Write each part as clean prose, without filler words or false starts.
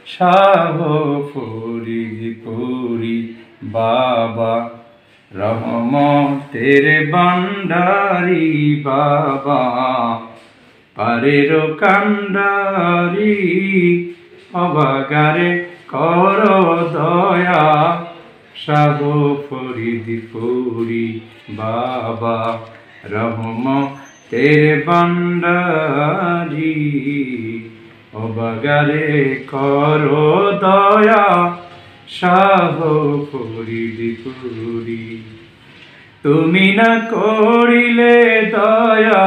শাহ ফরিদপুরি বাবা, রহমতের ভান্ডারি বাবা, পারের কান্ডারি অবাগারে কর দয়া। শাহ ফরিদপুরি বাবা, রহমতের ভান্ডারি অবাগারে কর দয়া। শাহ ফরিদপুরি, তুমি না করিলে দয়া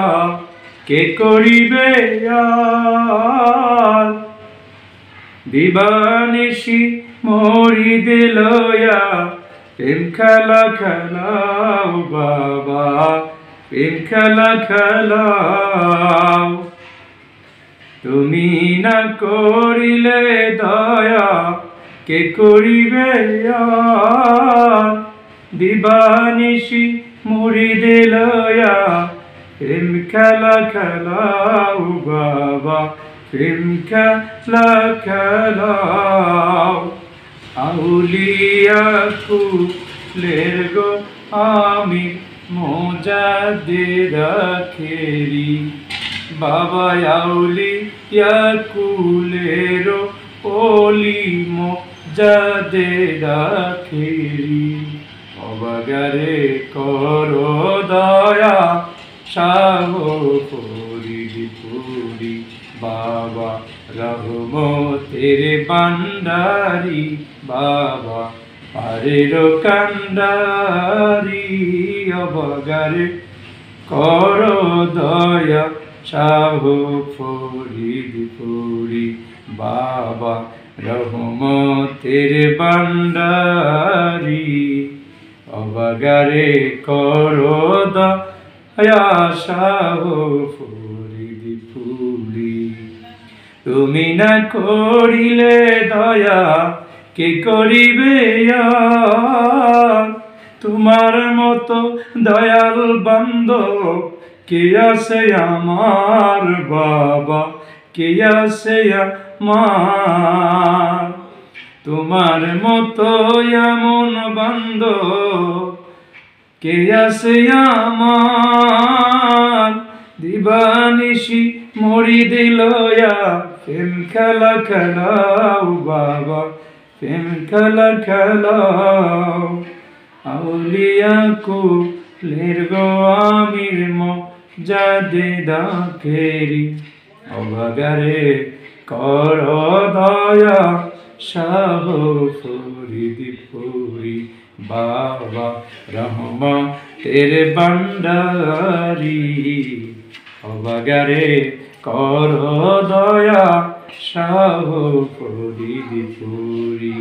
কে করিবে আর? দিবানিশি মরিদে লয়া প্রেম খেলা খেলাও বাবা, প্রেম খেলা খেলাও। তুমি না করিলে দয়া কে করিবে আর? দিবানিশি মুরিদে লয়া প্রেম খেলা খেলাও বাবা, প্রেম খেলা খেলাও। আউলিয়া কুলের গো আমি মুজাদ্দিদ আখেরি বাবা, আউলিয়া কুলের ওলি মুজাদ্দিদ আখেরি অবাগারে কর দয়া। শাহ ফরিদপুরি বাবা, রহমতের ভান্ডারি বাবা, পারের কান্ডারি অবাগারে কর দয়া। শাহ ফরিদপুরি বাবা, রহমতের ভান্ডারি অবাগারে কর দয়া। শাহ ফরিদপুরি, তুমি না করিলে দয়া কে করিবে আর? তোমার মতো দয়াল বান্ধব কে আছে আমার বাবা, কে আছে আমার? তোমার মতো এমন বান্ধব কে আছে আমার? দিবানিশি মুরিদে লয়া প্রেম খেলা খেলাও বাবা, প্রেম খেলা খেলাও। আউলিয়া কুলের গো আমির মুজাদ্দিদ আখেরি অবাগারে কর দয়া। শাহ ফরিদপুরি বাবা, রহমতের ভান্ডারি অবাগারে কর দয়া। শাহ ফরিদপুরি।